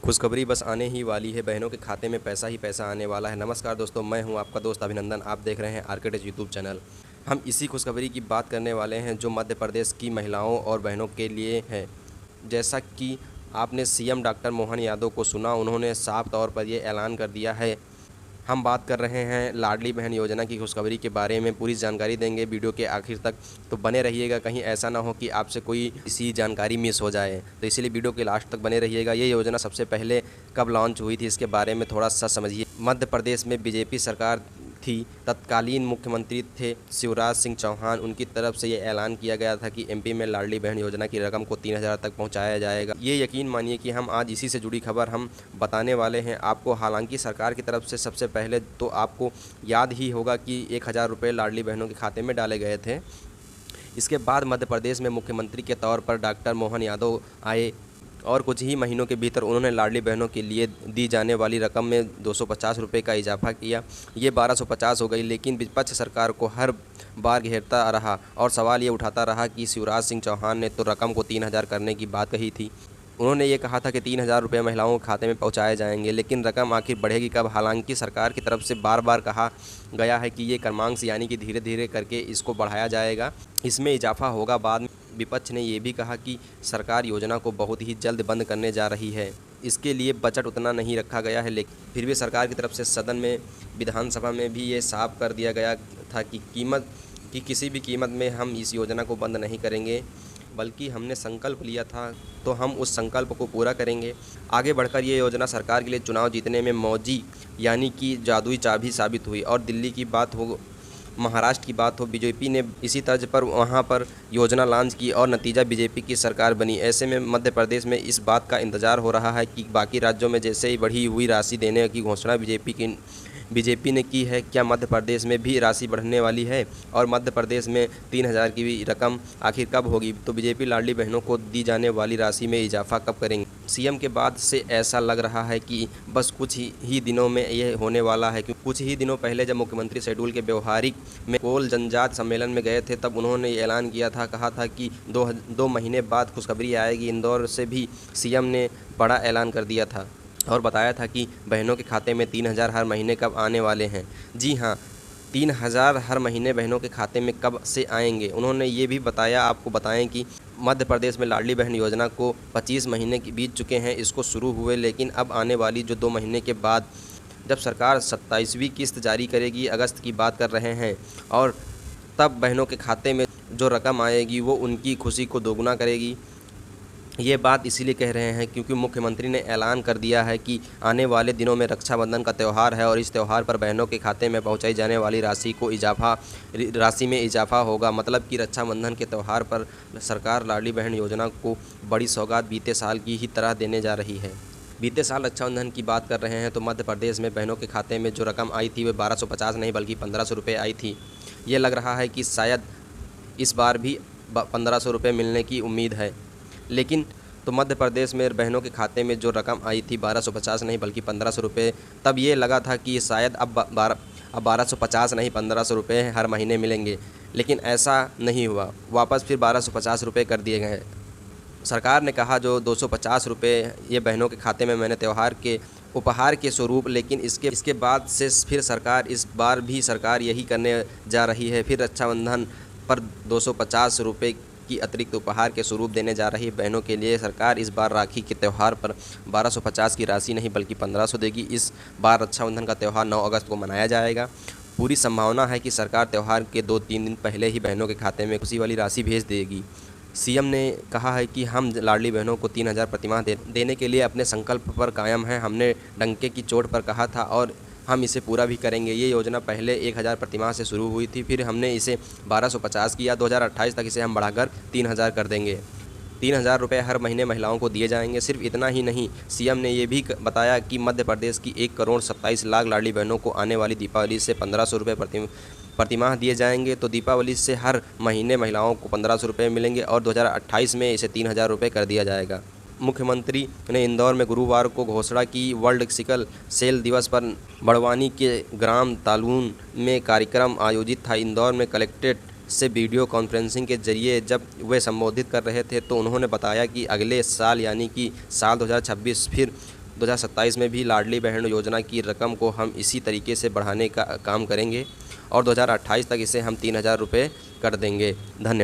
खुशखबरी बस आने ही वाली है। बहनों के खाते में पैसा ही पैसा आने वाला है। नमस्कार दोस्तों, मैं हूं आपका दोस्त अभिनंदन। आप देख रहे हैं आर्किटेक्ट यूट्यूब चैनल। हम इसी खुशखबरी की बात करने वाले हैं जो मध्य प्रदेश की महिलाओं और बहनों के लिए है। जैसा कि आपने सीएम डॉक्टर मोहन यादव को सुना, उन्होंने साफ तौर पर ये ऐलान कर दिया है। हम बात कर रहे हैं लाडली बहन योजना की खुशखबरी के बारे में। पूरी जानकारी देंगे वीडियो के आखिर तक, तो बने रहिएगा। कहीं ऐसा ना हो कि आपसे कोई इसी जानकारी मिस हो जाए, तो इसीलिए वीडियो के लास्ट तक बने रहिएगा। ये योजना सबसे पहले कब लॉन्च हुई थी, इसके बारे में थोड़ा सा समझिए। मध्य प्रदेश में बीजेपी सरकार थी, तत्कालीन मुख्यमंत्री थे शिवराज सिंह चौहान। उनकी तरफ से ये ऐलान किया गया था कि एमपी में लाडली बहन योजना की रकम को 3,000 तक पहुंचाया जाएगा। ये यकीन मानिए कि हम आज इसी से जुड़ी खबर हम बताने वाले हैं आपको। हालांकि सरकार की तरफ से सबसे पहले तो आपको याद ही होगा कि 1,000 रुपये लाडली बहनों के खाते में डाले गए थे। इसके बाद मध्य प्रदेश में मुख्यमंत्री के तौर पर डॉक्टर मोहन यादव आए और कुछ ही महीनों के भीतर उन्होंने लाडली बहनों के लिए दी जाने वाली रकम में 250 रुपये का इजाफा किया। ये 1250 हो गई, लेकिन विपक्ष सरकार को हर बार घेरता रहा और सवाल ये उठाता रहा कि शिवराज सिंह चौहान ने तो रकम को 3,000 करने की बात कही थी। उन्होंने ये कहा था कि 3,000 रुपये महिलाओं के खाते में पहुंचाए जाएंगे, लेकिन रकम आखिर बढ़ेगी कब? हालांकि सरकार की तरफ से बार बार कहा गया है कि ये क्रमांक यानी कि धीरे धीरे करके इसको बढ़ाया जाएगा, इसमें इजाफा होगा। बाद में विपक्ष ने ये भी कहा कि सरकार योजना को बहुत ही जल्द बंद करने जा रही है। इसके लिए बजट उतना नहीं रखा गया है, लेकिन फिर भी सरकार की तरफ से सदन में, विधानसभा में भी ये साफ कर दिया गया था कि किसी भी कीमत में हम इस योजना को बंद नहीं करेंगे, बल्कि हमने संकल्प लिया था तो हम उस संकल्प को पूरा करेंगे। आगे बढ़कर ये योजना सरकार के लिए चुनाव जीतने में मौजी यानी कि जादुई चाबी साबित हुई। और दिल्ली की बात हो, महाराष्ट्र की बात हो, बीजेपी ने इसी तर्ज पर वहाँ पर योजना लॉन्च की और नतीजा बीजेपी की सरकार बनी। ऐसे में मध्य प्रदेश में इस बात का इंतजार हो रहा है कि बाकी राज्यों में जैसे ही बढ़ी हुई राशि देने की घोषणा बीजेपी ने की है, क्या मध्य प्रदेश में भी राशि बढ़ने वाली है? और मध्य प्रदेश में 3,000 की भी रकम आखिर कब होगी? तो बीजेपी लाडली बहनों को दी जाने वाली राशि में इजाफा कब करेंगे? सीएम के बाद से ऐसा लग रहा है कि बस कुछ ही दिनों में यह होने वाला है। क्योंकि कुछ ही दिनों पहले जब मुख्यमंत्री शेड्यूल के व्यवहारिक में कोल जनजात सम्मेलन में गए थे, तब उन्होंने ऐलान किया था, कहा था कि दो महीने बाद खुशखबरी आएगी। इंदौर से भी सीएम ने बड़ा ऐलान कर दिया था और बताया था कि बहनों के खाते में 3,000 हर महीने कब आने वाले हैं। जी हाँ, 3,000 हर महीने बहनों के खाते में कब से आएंगे। उन्होंने ये भी बताया, आपको बताएं कि मध्य प्रदेश में लाडली बहन योजना को 25 महीने बीत चुके हैं इसको शुरू हुए, लेकिन अब आने वाली जो 2 महीने के बाद जब सरकार 27वीं किस्त जारी करेगी, अगस्त की बात कर रहे हैं, और तब बहनों के खाते में जो रकम आएगी वो उनकी खुशी को दोगुना करेगी। ये बात इसीलिए कह रहे हैं क्योंकि मुख्यमंत्री ने ऐलान कर दिया है कि आने वाले दिनों में रक्षाबंधन का त्यौहार है और इस त्यौहार पर बहनों के खाते में पहुंचाई जाने वाली राशि में इजाफा होगा। मतलब कि रक्षाबंधन के त्यौहार पर सरकार लाडली बहन योजना को बड़ी सौगात बीते साल की ही तरह देने जा रही है। बीते साल रक्षाबंधन की बात कर रहे हैं तो मध्य प्रदेश में बहनों के खाते में जो रकम आई थी वह 1250 नहीं बल्कि 1,500 रुपये आई थी। ये लग रहा है कि शायद इस बार भी 1,500 रुपये मिलने की उम्मीद है। लेकिन तो मध्य प्रदेश में बहनों के खाते में जो रकम आई थी 1250 नहीं बल्कि 1,500 रुपये, तब ये लगा था कि शायद अब 1250 नहीं 1,500 रुपये हर महीने मिलेंगे, लेकिन ऐसा नहीं हुआ। वापस फिर 1,250 रुपये कर दिए गए। सरकार ने कहा जो 250 रुपये ये बहनों के खाते में मैंने त्यौहार के उपहार के स्वरूप, लेकिन इसके बाद से फिर सरकार इस बार भी सरकार यही करने जा रही है। फिर रक्षाबंधन पर 250 रुपये की अतिरिक्त उपहार के स्वरूप देने जा रही है बहनों के लिए। सरकार इस बार राखी के त्यौहार पर 1250 की राशि नहीं बल्कि 1,500 देगी। इस बार रक्षाबंधन का त्यौहार 9 अगस्त को मनाया जाएगा। पूरी संभावना है कि सरकार त्यौहार के 2-3 दिन पहले ही बहनों के खाते में खुशी वाली राशि भेज देगी। सीएम ने कहा है कि हम लाडली बहनों को 3,000 प्रतिमाह देने के लिए अपने संकल्प पर कायम हैं। हमने डंके की चोट पर कहा था और हम इसे पूरा भी करेंगे। ये योजना पहले 1,000 प्रतिमाह से शुरू हुई थी, फिर हमने इसे 1,250 किया। 2028 तक इसे हम बढ़ाकर 3,000 कर देंगे। 3,000 रुपये हर महीने महिलाओं को दिए जाएंगे। सिर्फ इतना ही नहीं, सीएम ने ये भी बताया कि मध्य प्रदेश की 1,27,00,000 लाडली बहनों को आने वाली दीपावली से 1,500 रुपये प्रतिमाह दिए जाएंगे। तो दीपावली से हर महीने महिलाओं को 1,500 रुपये मिलेंगे और 2028 में इसे 3,000 रुपये कर दिया जाएगा। मुख्यमंत्री ने इंदौर में गुरुवार को घोषणा की। वर्ल्ड सिकल सेल दिवस पर बड़वानी के ग्राम तालून में कार्यक्रम आयोजित था। इंदौर में कलेक्ट्रेट से वीडियो कॉन्फ्रेंसिंग के जरिए जब वे संबोधित कर रहे थे तो उन्होंने बताया कि अगले साल यानी कि साल 2026 फिर 2027 में भी लाडली बहन योजना की रकम को हम इसी तरीके से बढ़ाने का काम करेंगे और 2028 तक इसे हम 3000 रुपये कर देंगे। धन्यवाद।